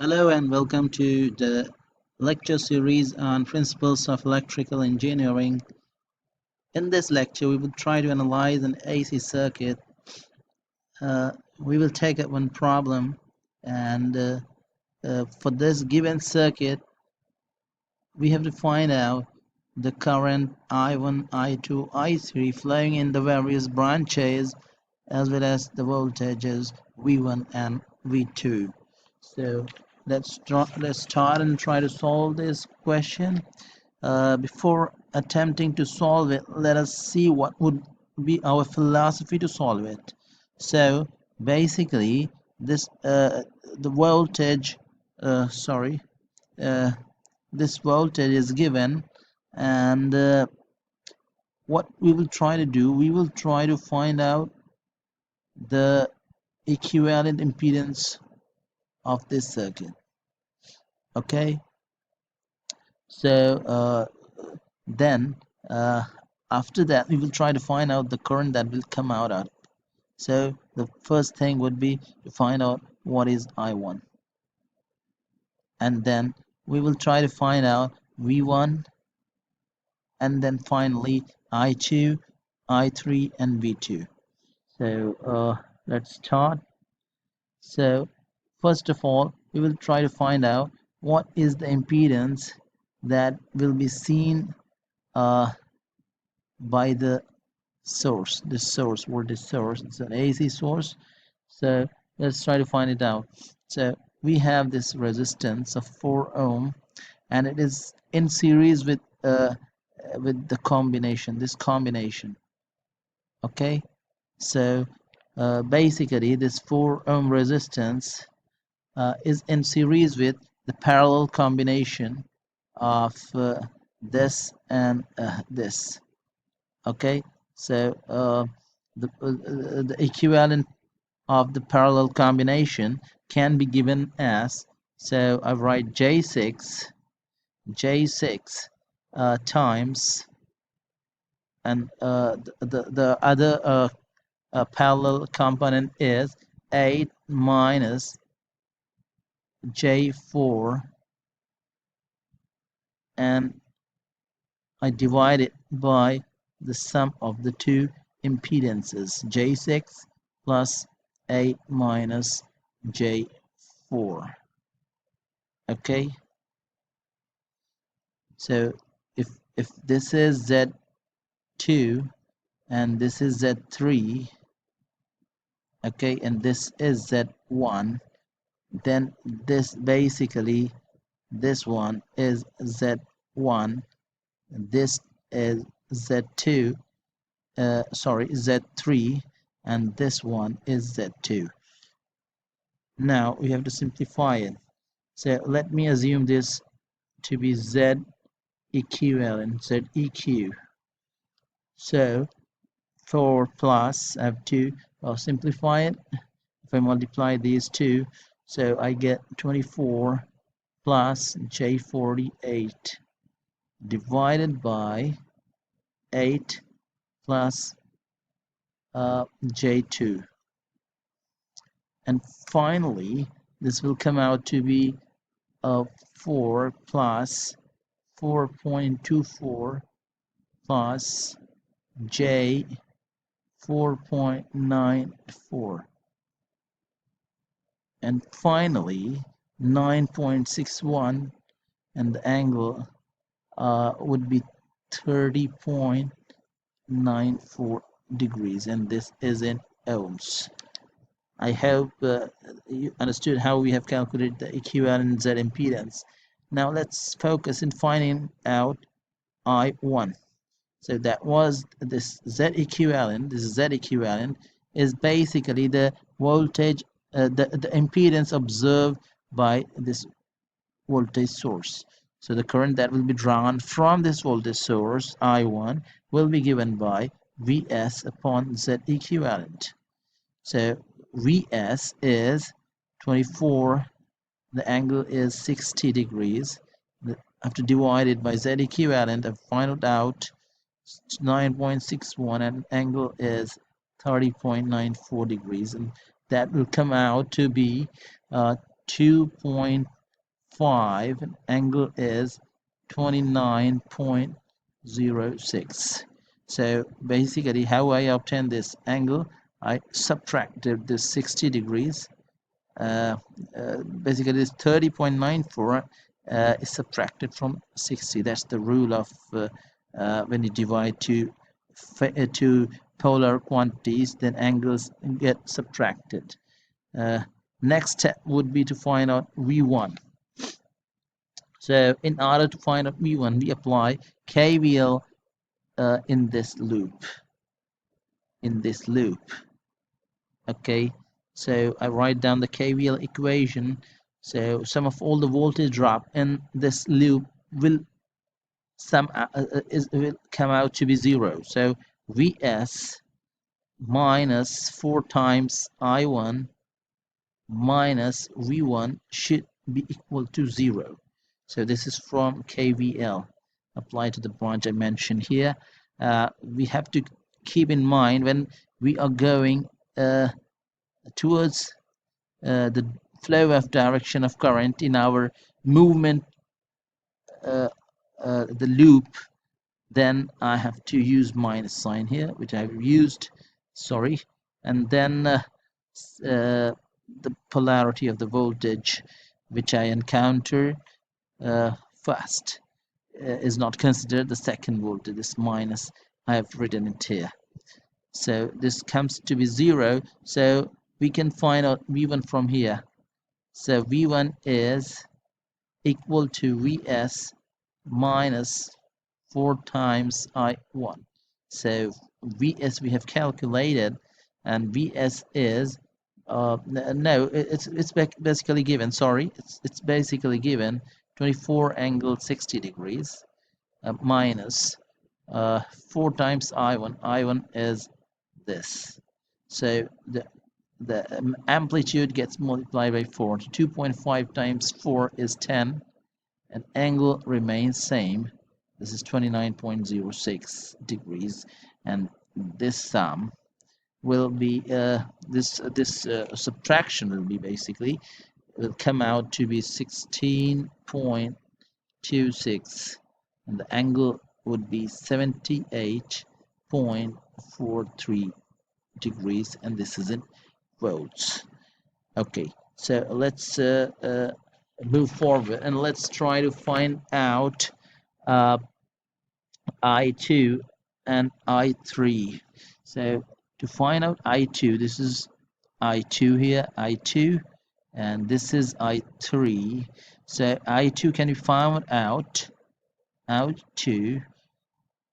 Hello and welcome to the lecture series on principles of electrical engineering. In this lecture, we will try to analyze an AC circuit. We will take up one problem, and for this given circuit, we have to find out the current I1, I2, I3 flowing in the various branches, as well as the voltages V1 and V2. So let's start and try to solve this question. Before attempting to solve it, let us see what would be our philosophy to solve it. So basically, the voltage, sorry, uh, this voltage is given, and what we will try to do, we will try to find out the equivalent impedance of this circuit. Okay, so then after that we will try to find out the current that will come out of. So the first thing would be to find out what is I1, and then we will try to find out V1, and then finally I2, I3 and V2. So let's start. So first of all, we will try to find out what is the impedance that will be seen by the source. This source, it's an AC source. So let's try to find it out. So we have this resistance of 4 ohm, and it is in series with the combination, this combination. Okay, so basically this 4 ohm resistance is in series with the parallel combination of this and this. Okay, so the equivalent of the parallel combination can be given as, so I write J6 times, and the other parallel component is 8 minus J4, and I divide it by the sum of the two impedances, J6 plus 8 minus J4. Okay, so if this is Z2 and this is Z3, okay, and this is Z1, then this basically, this one is Z1, this is Z2, Z3, and this one is Z2. Now we have to simplify it. So let me assume this to be Z equivalent, ZEQ. So 4 plus, I have to simplify it. If I multiply these two, so I get 24 plus J48 divided by 8 plus J2. And finally, this will come out to be 4 plus 4.24 plus J 4.94, and finally 9.61, and the angle would be 30.94 degrees, and this is in ohms. I hope you understood how we have calculated the equivalent Z impedance. Now let's focus in finding out I1. So that was this Z equivalent. This Z equivalent is basically the voltage, the impedance observed by this voltage source. So the current that will be drawn from this voltage source I1 will be given by Vs upon Z equivalent. So Vs is 24, the angle is 60 degrees. I have to divide it by Z equivalent and find it out. 9.61, and angle is 30.94 degrees, and that will come out to be 2.5 and angle is 29.06. So basically how I obtained this angle, I subtracted this 60 degrees. Basically this 30.94 is subtracted from 60. That's the rule of when you divide two polar quantities, then angles get subtracted. Next step would be to find out V1. So in order to find out V1, we apply KVL in this loop. Okay, so I write down the KVL equation. So sum of all the voltage drop in this loop will will come out to be 0. So Vs minus 4 times I1 minus V1 should be equal to 0. So this is from KVL applied to the branch I mentioned here. We have to keep in mind when we are going towards the flow of direction of current in our movement, the loop, then I have to use minus sign here, which I've used, sorry, and then the polarity of the voltage which I encounter first is not considered. The second voltage, this minus, I have written it here. So this comes to be 0. So we can find out V1 from here. So V1 is equal to Vs minus 4 times I1. So Vs we have calculated, and Vs is no, it's basically given. Sorry, it's basically given 24 angle 60 degrees minus 4 times I1. I1 is this. So the amplitude gets multiplied by 4. 2.5 times 4 is 10, and angle remains same. This is 29.06 degrees, and this sum will be this subtraction will be basically will come out to be 16.26, and the angle would be 78.43 degrees, and this is in volts. Okay, so let's move forward and let's try to find out I2 and I3. So to find out I2, this is I2 here, I2, and this is I3. So I2 can be found out. I2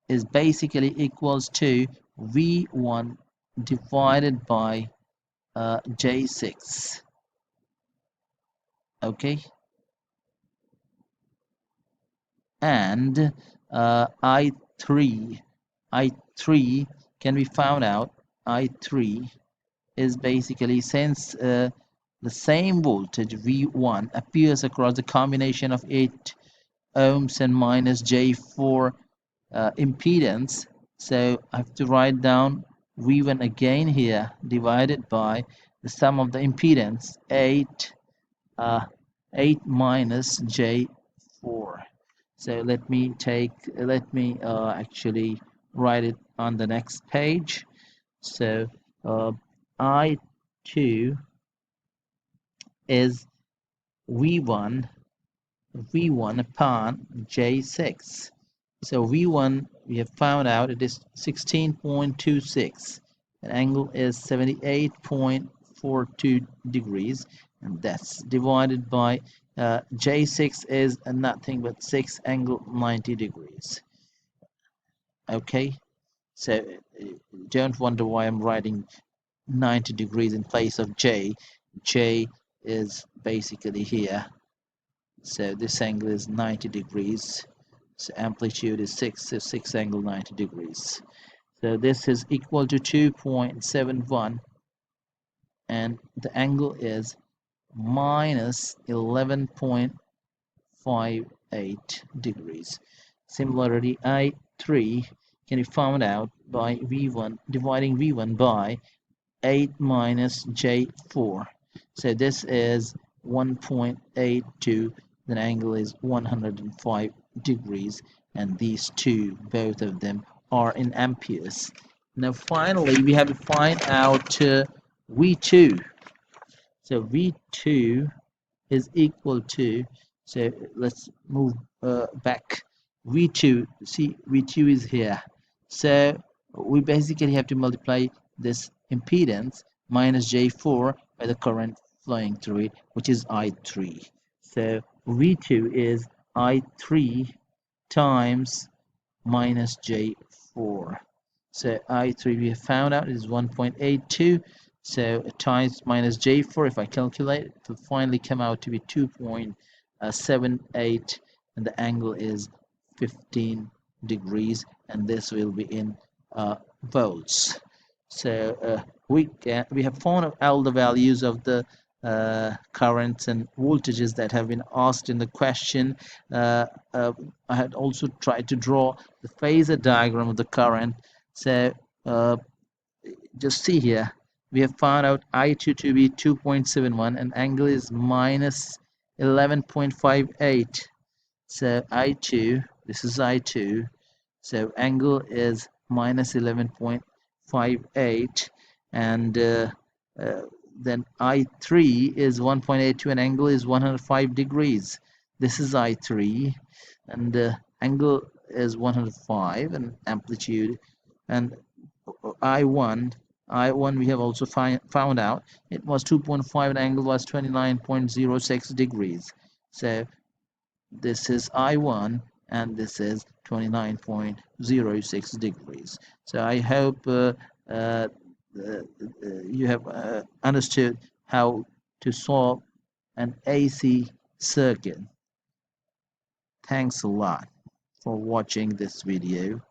is basically equals to V1 divided by J6. Okay, and I3 can be found out. I3 is basically, since the same voltage V1 appears across the combination of 8 ohms and minus J4 impedance, so I have to write down V1 again here divided by the sum of the impedance 8 minus J4. So let me actually write it on the next page. So I2 is V1 upon J6. So V1 we have found out it is 16.26, and angle is 78.42 degrees, and that's divided by J6 is nothing but 6 angle 90 degrees. Okay, so don't wonder why I'm writing 90 degrees in place of J. J is basically here, so this angle is 90 degrees. So amplitude is 6, so 6 angle 90 degrees. So this is equal to 2.71, and the angle is minus 11.58 degrees. Similarly, I3 can be found out by V1 dividing V1 by 8 minus J4. So this is 1.82, then angle is 105 degrees, and these two, both of them, are in amperes. Now finally we have to find out V2. So V2 is equal to, so let's move back. V2, see, V2 is here, so we basically have to multiply this impedance minus J4 by the current flowing through it, which is I3. So V2 is I3 times minus J4. So I3 we have found out is 1.82. So times minus J4, if I calculate, it will finally come out to be 2.78, and the angle is 15 degrees, and this will be in volts. So we have found out all the values of the currents and voltages that have been asked in the question. I had also tried to draw the phasor diagram of the current. So just see here, we have found out I2 to be 2.71 and angle is minus 11.58. So I2, this is I2, so angle is minus 11.58, and then I3 is 1.82 and angle is 105 degrees. This is I3, and angle is 105 and amplitude, and I1 we have also found out it was 2.5 and angle was 29.06 degrees. So this is I1 and this is 29.06 degrees. So I hope you have understood how to solve an AC circuit. Thanks a lot for watching this video.